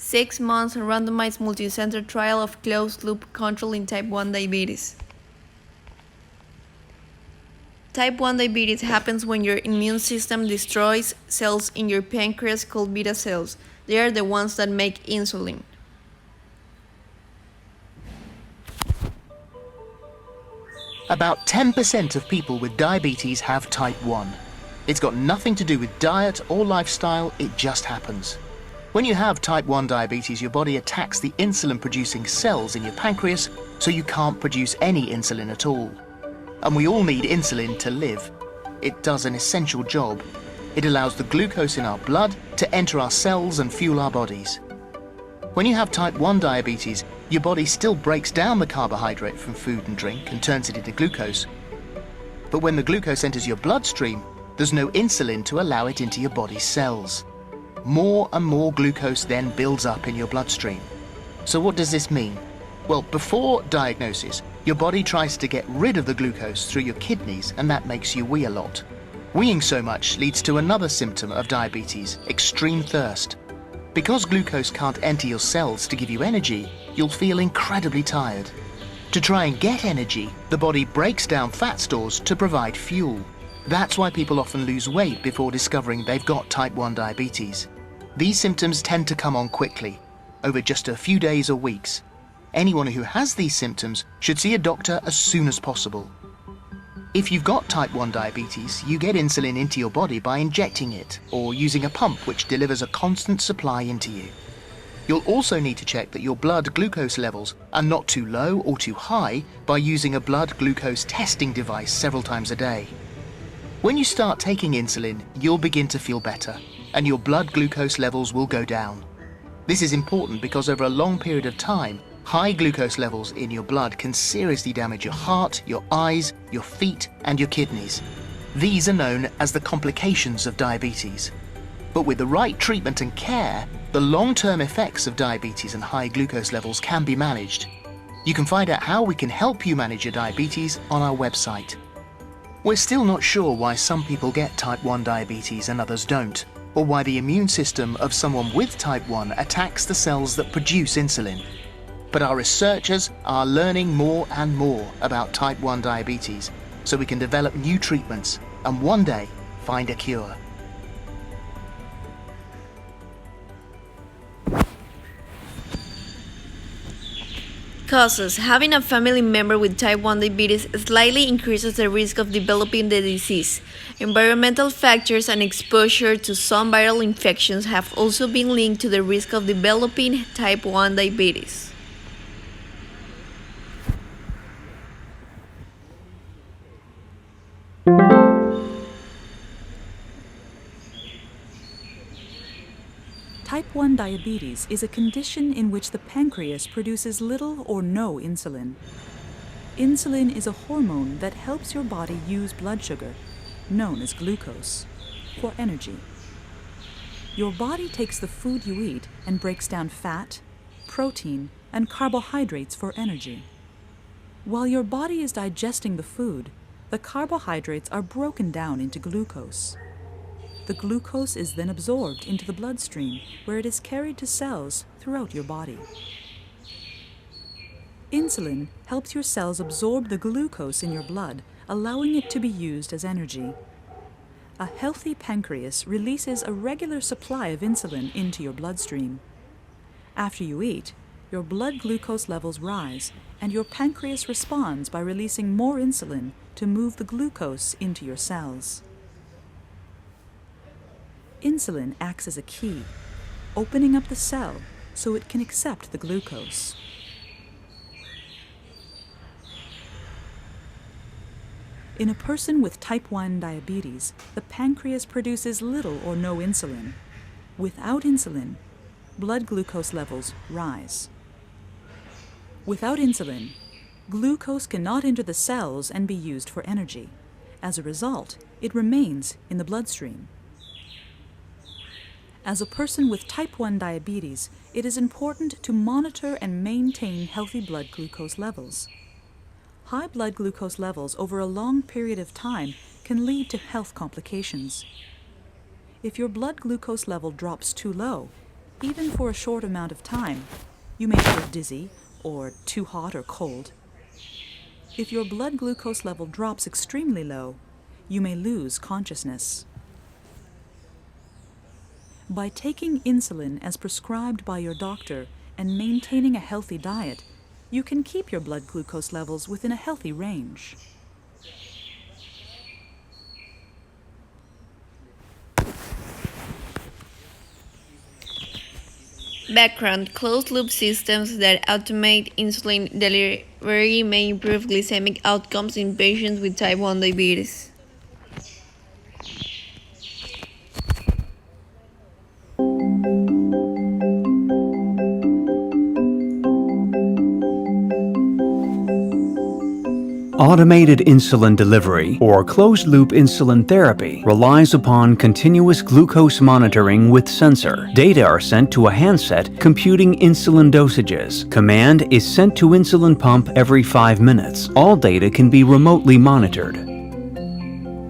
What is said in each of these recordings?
6 months randomized multicenter trial of closed-loop control in type 1 diabetes. Type 1 diabetes happens when your immune system destroys cells in your pancreas called beta cells. They are the ones that make insulin. About 10% of people with diabetes have type 1. It's got nothing to do with diet or lifestyle, it just happens. When you have type 1 diabetes, your body attacks the insulin-producing cells in your pancreas, so you can't produce any insulin at all. And we all need insulin to live. It does an essential job. It allows the glucose in our blood to enter our cells and fuel our bodies. When you have type 1 diabetes, your body still breaks down the carbohydrate from food and drink and turns it into glucose. But when the glucose enters your bloodstream, there's no insulin to allow it into your body's cells. More and more glucose then builds up in your bloodstream. So what does this mean? Well, before diagnosis, your body tries to get rid of the glucose through your kidneys, and that makes you wee a lot. Weeing so much leads to another symptom of diabetes, extreme thirst. Because glucose can't enter your cells to give you energy, you'll feel incredibly tired. To try and get energy, the body breaks down fat stores to provide fuel. That's why people often lose weight before discovering they've got type 1 diabetes. These symptoms tend to come on quickly, over just a few days or weeks. Anyone who has these symptoms should see a doctor as soon as possible. If you've got type 1 diabetes, you get insulin into your body by injecting it or using a pump which delivers a constant supply into you. You'll also need to check that your blood glucose levels are not too low or too high by using a blood glucose testing device several times a day. When you start taking insulin, you'll begin to feel better, and your blood glucose levels will go down. This is important because over a long period of time, high glucose levels in your blood can seriously damage your heart, your eyes, your feet, and your kidneys. These are known as the complications of diabetes. But with the right treatment and care, the long-term effects of diabetes and high glucose levels can be managed. You can find out how we can help you manage your diabetes on our website. We're still not sure why some people get type 1 diabetes and others don't, or why the immune system of someone with type 1 attacks the cells that produce insulin. But our researchers are learning more and more about type 1 diabetes, so we can develop new treatments and one day find a cure. Causes. Having a family member with type 1 diabetes slightly increases the risk of developing the disease. Environmental factors and exposure to some viral infections have also been linked to the risk of developing type 1 diabetes. Type 1 diabetes is a condition in which the pancreas produces little or no insulin. Insulin is a hormone that helps your body use blood sugar, known as glucose, for energy. Your body takes the food you eat and breaks down fat, protein, and carbohydrates for energy. While your body is digesting the food, the carbohydrates are broken down into glucose. The glucose is then absorbed into the bloodstream, where it is carried to cells throughout your body. Insulin helps your cells absorb the glucose in your blood, allowing it to be used as energy. A healthy pancreas releases a regular supply of insulin into your bloodstream. After you eat, your blood glucose levels rise, and your pancreas responds by releasing more insulin to move the glucose into your cells. Insulin acts as a key, opening up the cell so it can accept the glucose. In a person with type 1 diabetes, the pancreas produces little or no insulin. Without insulin, blood glucose levels rise. Without insulin, glucose cannot enter the cells and be used for energy. As a result, it remains in the bloodstream. As a person with type 1 diabetes, it is important to monitor and maintain healthy blood glucose levels. High blood glucose levels over a long period of time can lead to health complications. If your blood glucose level drops too low, even for a short amount of time. You may feel dizzy or too hot or cold. If your blood glucose level drops extremely low, you may lose consciousness. By taking insulin as prescribed by your doctor and maintaining a healthy diet, you can keep your blood glucose levels within a healthy range. Background: closed-loop systems that automate insulin delivery may improve glycemic outcomes in patients with type 1 diabetes. Automated insulin delivery, or closed-loop insulin therapy, relies upon continuous glucose monitoring with sensor. Data are sent to a handset computing insulin dosages. Command is sent to insulin pump every 5 minutes. All data can be remotely monitored.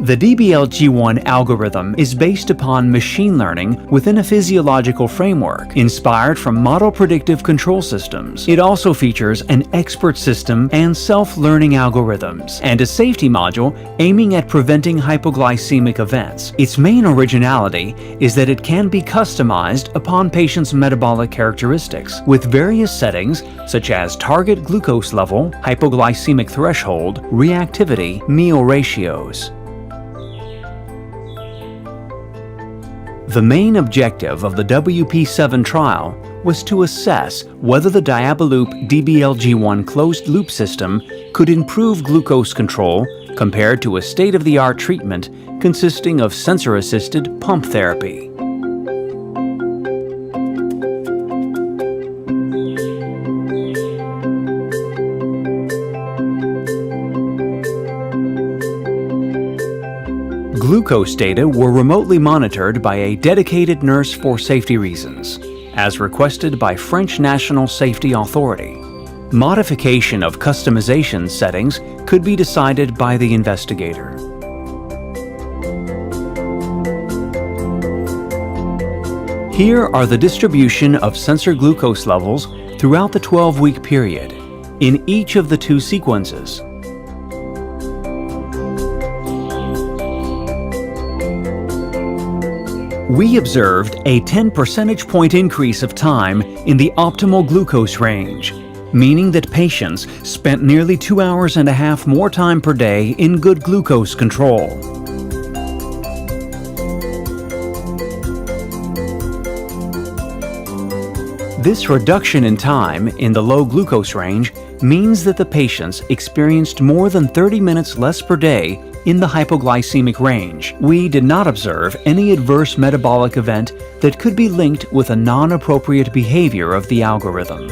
The DBLG1 algorithm is based upon machine learning within a physiological framework, inspired from model predictive control systems. It also features an expert system and self-learning algorithms, and a safety module aiming at preventing hypoglycemic events. Its main originality is that it can be customized upon patients' metabolic characteristics, with various settings such as target glucose level, hypoglycemic threshold, reactivity, meal ratios. The main objective of the WP7 trial was to assess whether the Diabeloop DBLG1 closed-loop system could improve glucose control compared to a state-of-the-art treatment consisting of sensor-assisted pump therapy. Glucose data were remotely monitored by a dedicated nurse for safety reasons, as requested by French National Safety Authority. Modification of customization settings could be decided by the investigator. Here are the distribution of sensor glucose levels throughout the 12-week period, in each of the 2 sequences. We observed a 10 percentage point increase of time in the optimal glucose range, meaning that patients spent nearly 2.5 hours more time per day in good glucose control. This reduction in time in the low glucose range means that the patients experienced more than 30 minutes less per day in the hypoglycemic range. We did not observe any adverse metabolic event that could be linked with a non-appropriate behavior of the algorithm.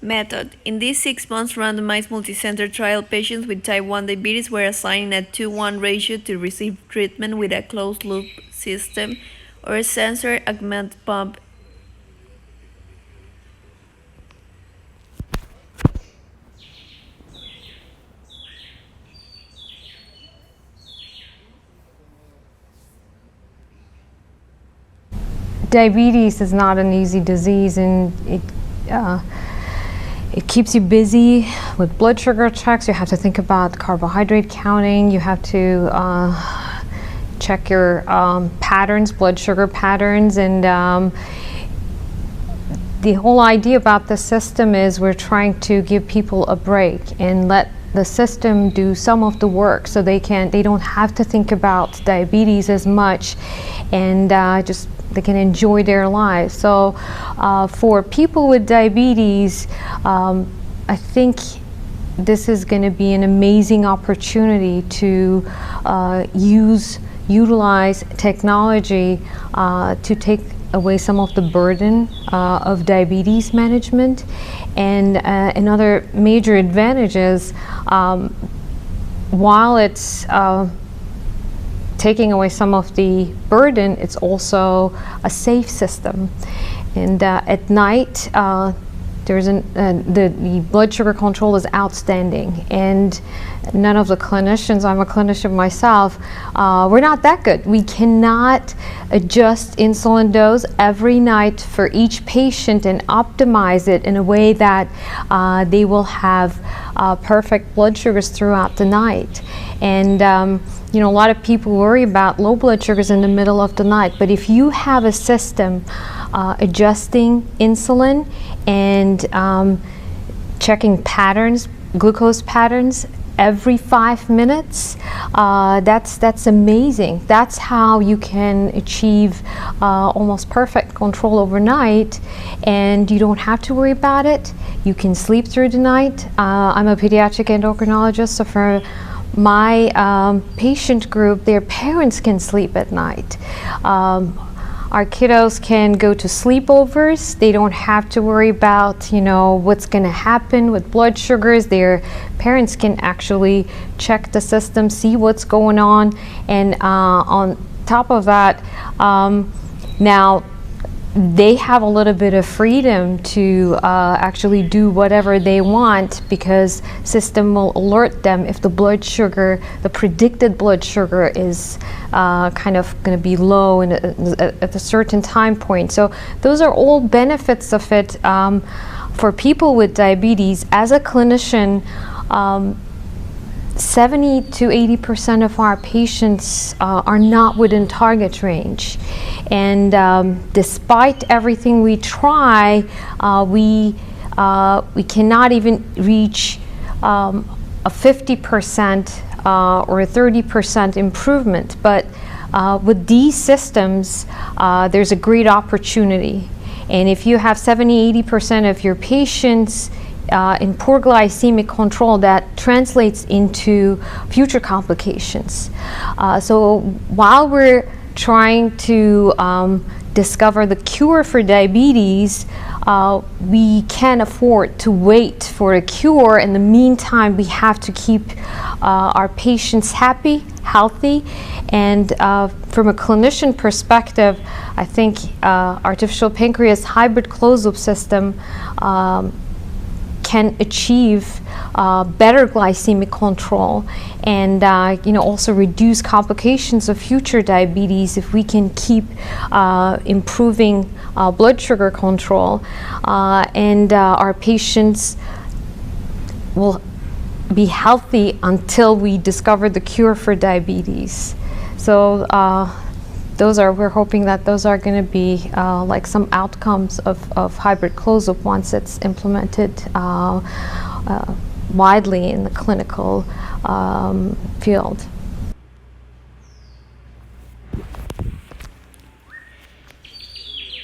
Method: in this 6 months randomized multicenter trial, patients with type 1 diabetes were assigned a 2:1 ratio to receive treatment with a closed-loop system or a sensor-augmented pump. Diabetes is not an easy disease, and it keeps you busy with blood sugar checks. You have to think about carbohydrate counting. You have to check your patterns, blood sugar patterns, and the whole idea about the system is we're trying to give people a break and let the system do some of the work, so they don't have to think about diabetes as much, and they can enjoy their lives. So for people with diabetes, I think this is going to be an amazing opportunity to utilize technology to take away some of the burden of diabetes management. And another major advantage is, while it's taking away some of the burden, it's also a safe system. And at night, The blood sugar control is outstanding, and none of the clinicians, I'm a clinician myself, we're not that good. We cannot adjust insulin dose every night for each patient and optimize it in a way that they will have perfect blood sugars throughout the night. And a lot of people worry about low blood sugars in the middle of the night, but if you have a system adjusting insulin and checking patterns, glucose patterns every 5 minutes, that's amazing. That's how you can achieve almost perfect control overnight, and you don't have to worry about it. You can sleep through the night. I'm a pediatric endocrinologist, so for my patient group, their parents can sleep at night. Our kiddos can go to sleepovers. They don't have to worry about, what's going to happen with blood sugars. Their parents can actually check the system, see what's going on, and on top of that, now they have a little bit of freedom to actually do whatever they want, because system will alert them if the blood sugar, the predicted blood sugar, is kind of going to be low at a certain time point. So those are all benefits of it for people with diabetes. As a clinician, 70 to 80% of our patients are not within target range, and despite everything we try, we cannot even reach a 50% or a 30% improvement. But with these systems, there's a great opportunity, and if you have 70-80% of your patients in poor glycemic control, that translates into future complications. So while we're trying to discover the cure for diabetes, we can't afford to wait for a cure. In the meantime, we have to keep our patients happy, healthy, and from a clinician perspective, I think artificial pancreas hybrid closed-loop system can achieve better glycemic control, and also reduce complications of future diabetes if we can keep improving blood sugar control, and our patients will be healthy until we discover the cure for diabetes. So we're hoping that those are going to be like some outcomes of hybrid closed-loop once it's implemented widely in the clinical field.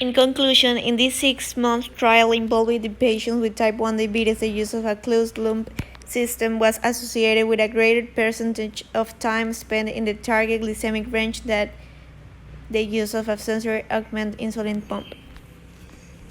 In conclusion, in this 6-month trial involving the patients with type 1 diabetes, the use of a closed-loop system was associated with a greater percentage of time spent in the target glycemic range than the use of a sensory augmented insulin pump.